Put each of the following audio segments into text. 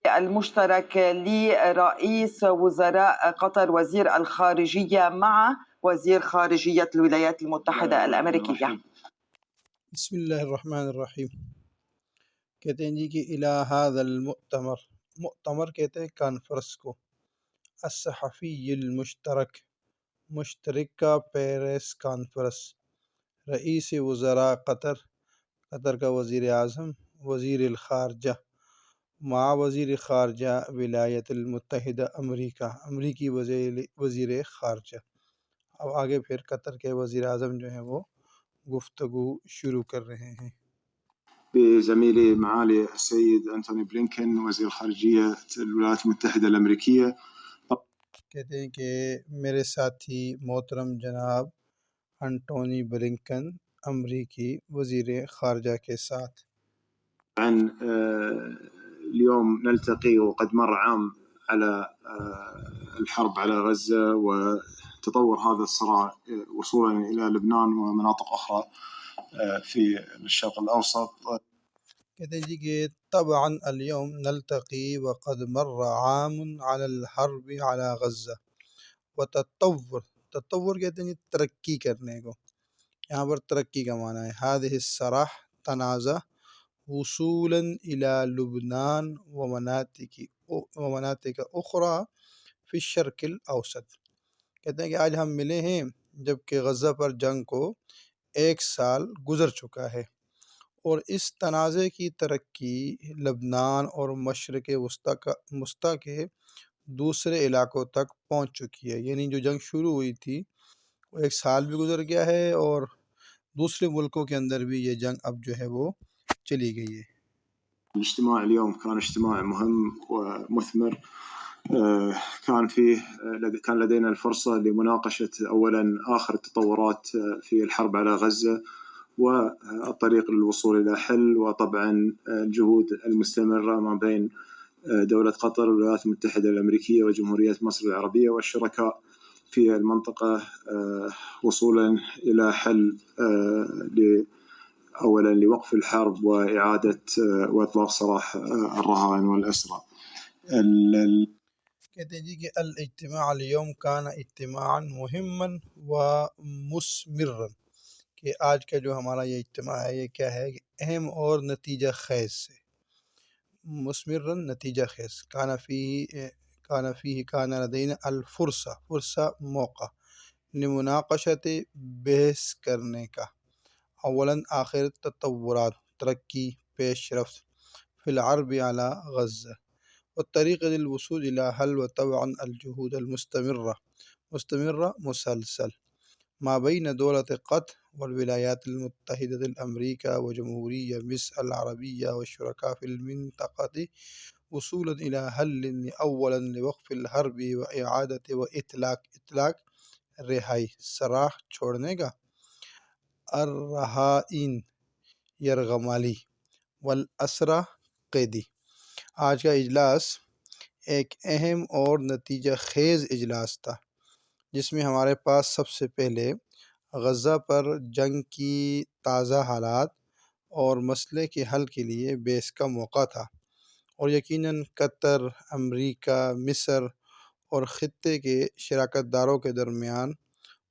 المشترك لرئيس وزراء قطر وزير الخارجية مع وزير خارجية الولايات المتحدة الأمريكية. بسم اللہ الرحمن الرحیم۔ کہتے ہیں جی کہ الہ هذا مؤتمر کہتے ہیں کانفرنس کو، الصحفی المشترک، مشترکہ پیریس کانفرنس، رئیس وزراء قطر کا وزیر اعظم، وزیر الخارجہ مع وزیر خارجہ ولایت المتحدہ امریکی وزیر خارجہ۔ اب آگے پھر قطر کے وزیر اعظم جو ہیں وہ گفتگو شروع کر رہے ہیں۔ بزميلي معالي السيد أنتوني بلينكن وزير خارجية الولايات المتحدة الأمريكية. کہتے ہیں کہ میرے ساتھی محترم جناب انٹونی بلنکن امریکی وزیر خارجہ کے ساتھ اليوم نلتقي وقد مر عام على الحرب على غزة وتطور هذا الصراع وصولا إلى لبنان ومناطق أخرى في الشرق الأوسط. کہتے ہیں جی کہ طبعا اليوم نلتقي وقد مر عام على الحرب على غزة تطور کہتے ہیں ترقی کرنے کو، یہاں پر ترقی کا معنی ہے هذه الصراع تنازع وصولا إلى لبنان ومناطق أخرى في الشرق الأوسط۔ کہتے ہیں کہ آج ہم ملے ہیں جبکہ غزہ پر جنگ کو 1 سال گزر چکا ہے، اور اس تنازع کی ترقی لبنان اور مشرق وسطیٰ کے دوسرے علاقوں تک پہنچ چکی ہے۔ یعنی جو جنگ شروع ہوئی تھی وہ 1 سال بھی گزر گیا ہے، اور دوسرے ملکوں کے اندر بھی یہ جنگ اب جو ہے وہ چلی گئی ہے۔ الاجتماع اليوم كان اجتماع مهم ومثمر. كان لدينا الفرصة لمناقشة أولا آخر التطورات في الحرب على غزة والطريق للوصول إلى حل، وطبعا الجهود المستمرة ما بين دولة قطر والولايات المتحدة الأمريكية وجمهورية مصر العربية والشركاء في المنطقة وصولا إلى حل أولا لوقف الحرب وإعادة وإطلاق سراح الرهائن والأسرى. کہتے ہیں جی کہ الاجتماع اليوم كان اجتماعا مهما ومثمرا، کہ آج کا جو ہمارا یہ اجتماع ہے یہ کیا ہے کہ اہم اور نتیجہ خیز سے، مثمرا نتیجہ خیز، كان لدينا فرصہ موقع لمناقشت بحث کرنے کا، اولاً آخر تطورات ترقی پیش رفت فی الحرب علی غزہ والطریق للوصول إلى حل، وطبعا الجهود المستمرة مسلسل ما بين دولة قطر والولايات المتحدة الأمريكية وجمهورية مصر العربية والشركاء في المنطقة وصولا إلى حل أولا لوقف الحرب وإعادة وإطلاق رہائی سراح چھوڑنے کا، الرہائن یرغمالی والاسرى قیدی۔ آج کا اجلاس ایک اہم اور نتیجہ خیز اجلاس تھا جس میں ہمارے پاس سب سے پہلے غزہ پر جنگ کی تازہ حالات اور مسئلے کے حل کے لیے بحث کا موقع تھا، اور یقیناً قطر، امریکہ، مصر اور خطے کے شراکت داروں کے درمیان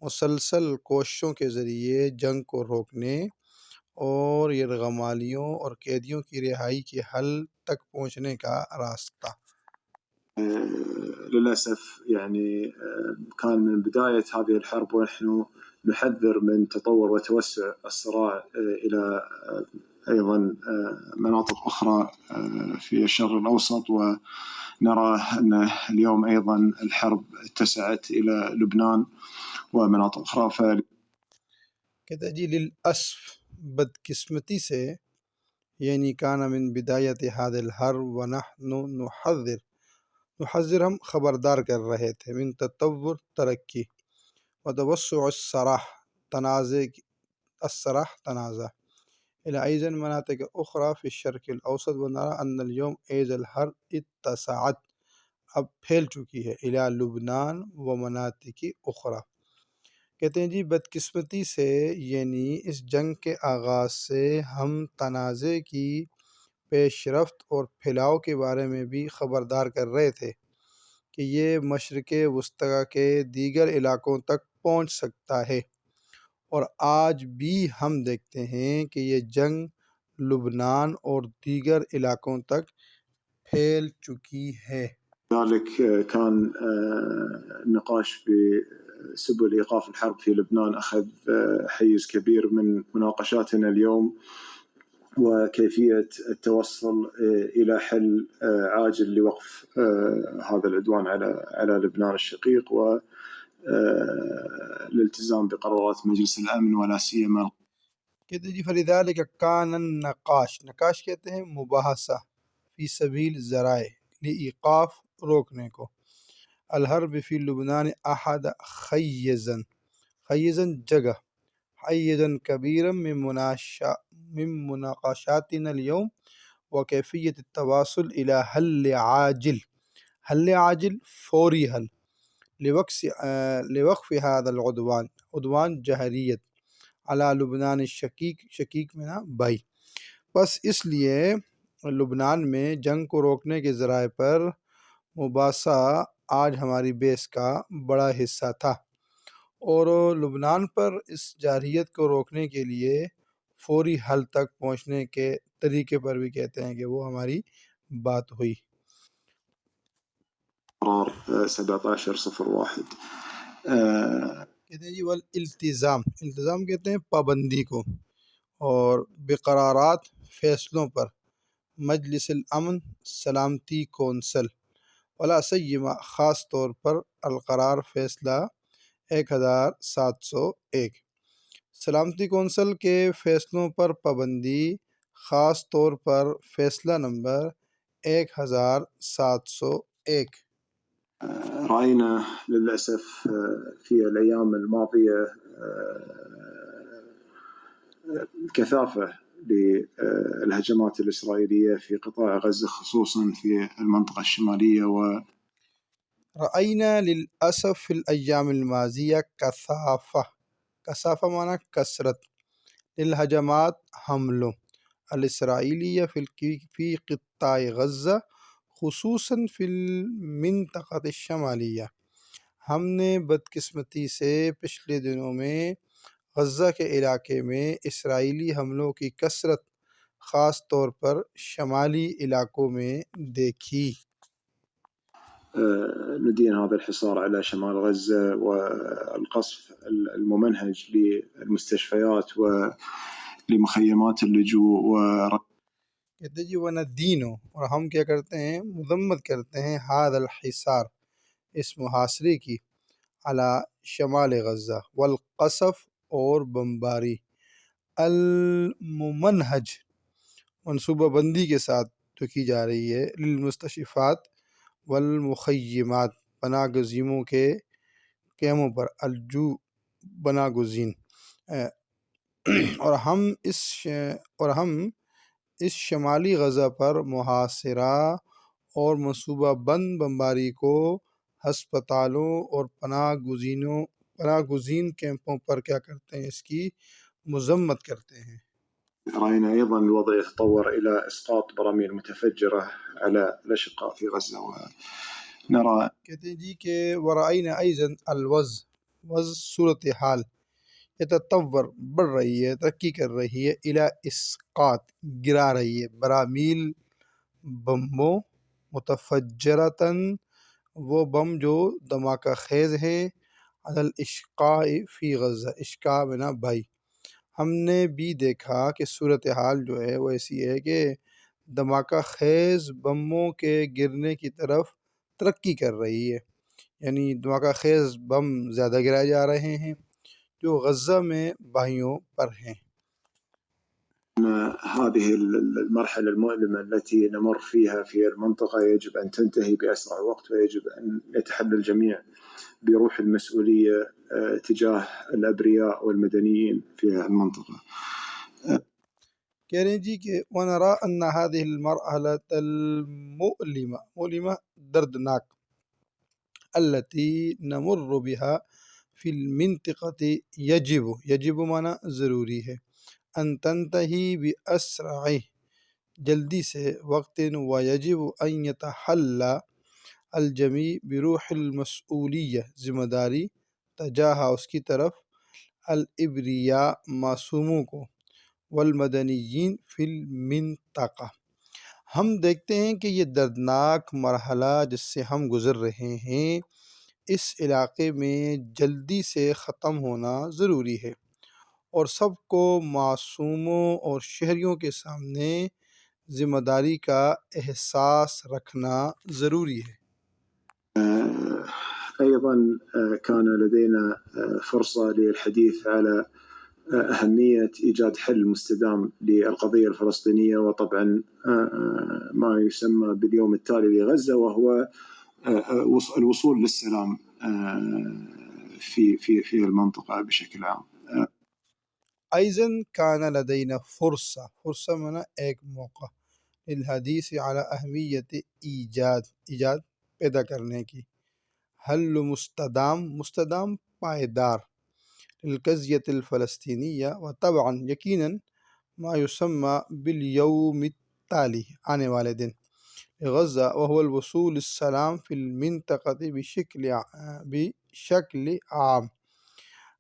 مسلسل کوششوں کے ذریعے جنگ کو روکنے اور یرغمالیوں اور قیدیوں کی رہائی کے حل تک پہنچنے کا راستہ۔ للأسف يعني كان من بداية هذه الحرب ونحن نحذر من تطور وتوسع الصراع إلى أيضا مناطق أخرى في الشرق الأوسط، ونرى أن اليوم أيضا الحرب اتسعت إلى لبنان ومناطق أخرى. کہتا جی للأسف بدقسمتی سے، یعنی کان من بدایت هذا الحرب ونحن نحذر ہم خبردار کر رہے تھے، من تطور ترقی، وتوسع الصراع تنازع إلى أيضا مناطق أخرى في الشرق الأوسط، ونرى أن اليوم أيضا الحرب اتسعت، اب پھیل چکی ہے، إلى لبنان ومناطق أخرى۔ کہتے ہیں جی بدقسمتی سے، یعنی اس جنگ کے آغاز سے ہم تنازع کی پیش رفت اور پھیلاؤ کے بارے میں بھی خبردار کر رہے تھے کہ یہ مشرق وسطیٰ کے دیگر علاقوں تک پہنچ سکتا ہے، اور آج بھی ہم دیکھتے ہیں کہ یہ جنگ لبنان اور دیگر علاقوں تک پھیل چکی ہے۔ لذلك كان النقاش بسبل إيقاف الحرب في لبنان أخذ حيز كبير من مناقشاتنا اليوم، وكيفية التوصل إلى حل عاجل لوقف هذا العدوان على لبنان الشقيق والالتزام بقرارات مجلس الأمن ولا سيما. کہتے ہیں جی فلذلك كان النقاش، نقاش کہتے ہیں مباحثہ، فی سبیل ذرائع، لإیقاف روکنے کو، الحرب فی لبنان احد خیزن، خیزن جگہ، حیزن کبیرا من مناقشاتنا اليوم وكيفية التواصل إلى حل عاجل، حل عاجل فوری حل، لوقف هذا العدوان، عدوان جہریت، علی لبنان الشقیق، شقیق میں نا بھائی، بس اس لیے لبنان میں جنگ کو روکنے کے ذرائع پر مباحثہ آج ہماری بحث کا بڑا حصہ تھا، اور لبنان پر اس جارحیت کو روکنے کے لیے فوری حل تک پہنچنے کے طریقے پر بھی کہتے ہیں کہ وہ ہماری بات ہوئی۔ قرار 1701 کہتے ہیں جی والالتزام، التزام کہتے ہیں پابندی کو، اور بقرارات فیصلوں پر، مجلس الامن سلامتی کونسل، ولا سیما خاص طور پر القرار فیصلہ 1701، سلامتی کونسل کے فیصلوں پر پابندی، خاص طور پر فیصلہ نمبر 1701۔ رأينا للأسف في الأيام الماضية كثافة للهجمات الإسرائيلية في قطاع غزة خصوصا في المنطقة الشمالية رأينا للأسف في الأيام الماضية کثافہ معنی کثرت، للہجمات حملوں، الإسرائیلیہ فی قطاع غزہ خصوصاً فی المنطقة الشمالیہ، ہم نے بدقسمتی سے پچھلے دنوں میں غزہ کے علاقے میں اسرائیلی حملوں کی کثرت خاص طور پر شمالی علاقوں میں دیکھی۔ ندين هذا الحصار على شمال غزة والقصف الممنهج للمستشفيات ولمخيمات اللجوء کہتے جی وندینو، اور ہم کیا کرتے ہیں، مذمت کرتے ہیں، هذا الحصار، اس محاصرے کی، علی شمال غزہ، والقصف اور بمباری، الممنہج منصوبہ بندی کے ساتھ جو کی جا رہی ہے، للمستشفیات والمخیمات پناہ گزینوں کے خیموں پر، الجو پناہ گزین، اور ہم اس شمالی غزہ پر محاصرہ اور منصوبہ بند بمباری کو ہسپتالوں اور پناہ گزین کیمپوں پر کیا کرتے ہیں، اس کی مذمت کرتے ہیں۔ رأينا أيضا الوضع يتطور إلى إسقاط براميل متفجرة على الأشقاء في غزة ونرى کہتے ہیں جی کہ ورائنا ایضاً وضع صورتحال یتطور بڑھ رہی ہے، ترقی کر رہی ہے، الی اسقاط گرا رہی ہے، برامیل بموں، متفجرتاً وہ بم جو دھماکہ خیز ہے، علی الاشقاء فی غزہ، اشقاء میں نا بھائی، ہم نے بھی دیکھا کہ صورتحال جو ہے وہ ایسی ہے کہ دھماکہ خیز بموں کے گرنے کی طرف ترقی کر رہی ہے، یعنی دھماکہ خیز بم زیادہ گرائے جا رہے ہیں جو غزہ میں بھائیوں پر ہیں۔ هذه المرحلة المؤلمة التي نمر فيها في المنطقة يجب أن تنتهي بأسرع وقت، ويجب أن يتحلى الجميع بروح المسؤولية تجاه الأبرياء والمدنيين في المنطقة۔ کہہ رہے ہیں جی کہ وَنَرَىٰ أَنَّ هذه المرحلة المؤلمة دردناک التي نمر بها في المنطقة یجب معنی ضروری ہے، ان تنتہی بأسرع جلدی سے وقت ویجب ان یتحلی الجمیع بروح المسئولیہ ذمہ داری تجاہ اس کی طرف الابریاء معصوموں کو والمدنیین فی المنطقہ۔ ہم دیکھتے ہیں کہ یہ دردناک مرحلہ جس سے ہم گزر رہے ہیں اس علاقے میں جلدی سے ختم ہونا ضروری ہے، اور سب کو معصوموں اور شہریوں کے سامنے ذمہ داری کا احساس رکھنا ضروری ہے۔ أيضا كان لدينا فرصة للحديث على أهمية إيجاد حل مستدام للقضية الفلسطينية، وطبعا ما يسمى باليوم التالي لغزة، وهو الوصول للسلام في المنطقة بشكل عام۔ ایضاً کان لدینا فرصہ مانا ایک موقع، للحدیث علی اہمیت ایجاد پیدا کرنے کی، حل مستدام پائیدار، للقضیۃ الفلسطینیہ، و طبعاً یقیناً ما یسمى بالیوم التالی آنے والے دن، غزہ وهو الوصول السلام فی المنطقۃ بشکل عام۔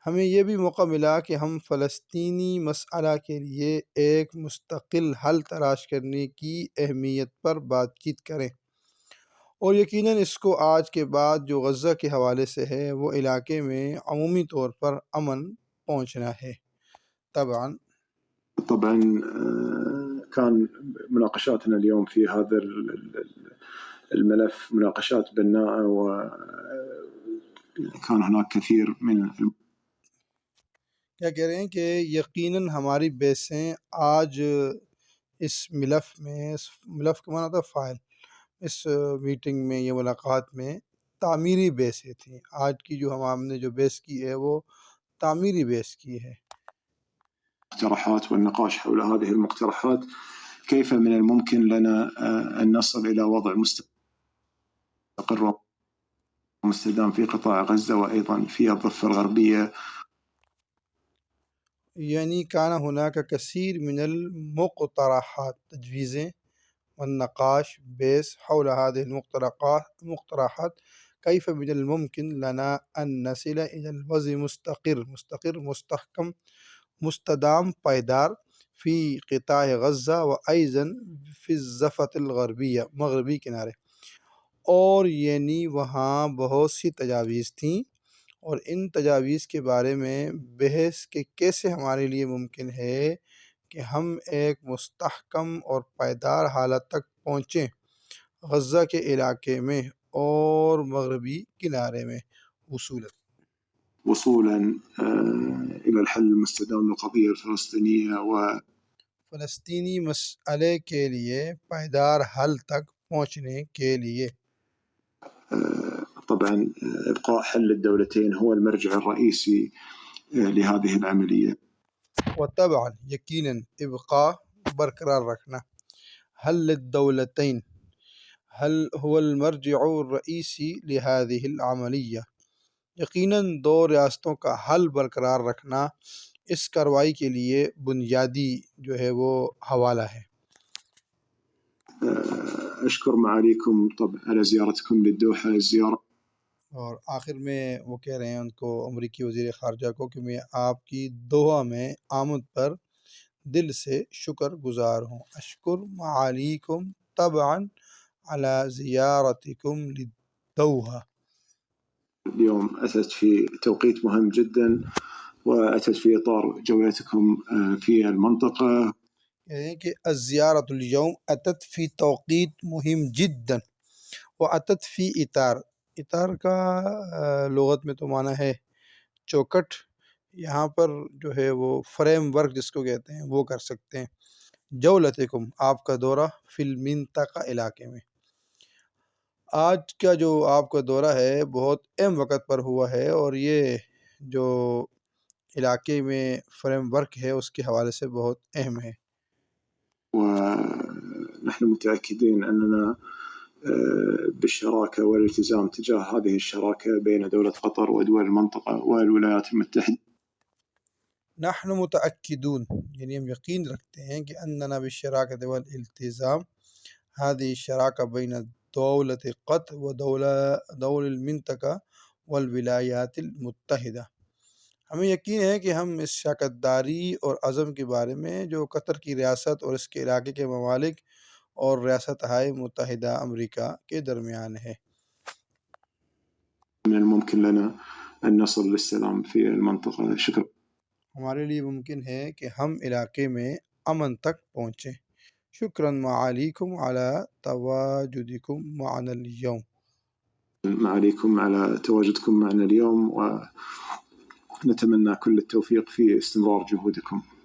ہمیں یہ بھی موقع ملا کہ ہم فلسطینی مسئلہ کے لیے ایک مستقل حل تلاش کرنے کی اہمیت پر بات چیت کریں، اور یقیناً اس کو آج کے بعد جو غزہ کے حوالے سے ہے وہ علاقے میں عمومی طور پر امن پہنچنا ہے۔ طبعا كان مناقشاتنا اليوم في هذا الملف مناقشات بناءة، وكان هناك كثير من کیا کہہ رہے ہیں کہ یقیناً ہماری بحثیں آج اس ملف کا معنی تھا فائل، اس میٹنگ میں یہ ملاقات میں تعمیری بحثیں تھیں۔ آج کی جو ہم نے جو بحث کی ہے وہ تعمیری بحث کی ہے۔ المقترحات والنقاش حول هذه المقترحات، كيف من الممكن لنا أن نصل إلى وضع مستقر ومستدام في قطاع غزة وأيضا في الضفة الغربية۔ یعنی کان هناک کثیر من المقترحات، تجویزیں، والنقاش، بحث، حول هذه المقترحات، کیف من الممکن لنا ان نصل الى الوضع مستقر مستحکم مستدام پائیدار فی قطاع غزہ و ایضاً فی الضفۃ الغربیہ مغربی کنارے، اور یعنی وہاں بہت سی تجاویز تھیں، اور ان تجاویز کے بارے میں بحث کہ کیسے ہمارے لیے ممکن ہے کہ ہم ایک مستحکم اور پائیدار حالت تک پہنچیں غزہ کے علاقے میں اور مغربی کنارے میں وصولا إلى الحل المستدام للقضية الفلسطينية فلسطینی مسئلے کے لیے پائیدار حل تک پہنچنے کے لیے۔ طبعا إبقاء حل الدولتين هو المرجع الرئيسي لهذه العملية، وطبعا یقیناً ابقاء برقرار رکھنا، حل الدولتین حل هو المرجع الرئیسی لهذه العملیہ، یقیناً دو ریاستوں کا حل برقرار رکھنا اس کارروائی کے لیے بنیادی جو ہے وہ حوالہ ہے۔ أشكر معاليكم طبعا على زيارتكم للدوحة الزيارة، اور آخر میں وہ کہہ رہے ہیں ان کو امریکی وزیر خارجہ کو کہ میں آپ کی دوحہ میں آمد پر دل سے شکر گزار ہوں۔ اشکر معالیکم طبعا على زیارتکم للدوحہ۔ اليوم أتت في توقيت مهم جدا، وأتت في إطار جولتكم في المنطقة، یعنی کہ الزیارت اليوم اتت فی توقیت مہم جدا و اتت فی اطار کا لغت میں تو معنی ہے چوکٹ، یہاں پر جو ہے وہ فریم ورک جس کو کہتے ہیں وہ کر سکتے ہیں۔ جولتکم آپ کا دورہ، فی المنطقہ علاقے میں، آج کا جو آپ کا دورہ ہے بہت اہم وقت پر ہوا ہے، اور یہ جو علاقے میں فریم ورک ہے اس کے حوالے سے بہت اہم ہے۔ ونحن متأكدين أننا بالشراكة والالتزام تجاه هذه الشراكة بين دولة قطر ودول المنطقة والولايات المتحدة، نحن متأكدون یعنی ہم یقین رکھتے ہیں کہ اننا بالشراکت والالتزام هذه الشراکہ بین دولت قطر و دول المنطقہ والولایات المتحدہ، ہمیں یقین ہے کہ ہم اس شراکت داری اور عزم کے بارے میں جو قطر کی ریاست اور اس کے علاقے کے ممالک اور ریاستہائے متحدہ امریکہ کے درمیان ہے۔ من الممكن لنا أن نصل للسلام في المنطقة. شكرا. ہمارے لیے ممکن ہے کہ ہم علاقے میں امن تک پہنچیں۔ شکراً معالیکم علی تواجدکم معنا اليوم۔ عليكم على تواجدكم معنا اليوم ونتمنى كل التوفيق في استمرار جهودكم.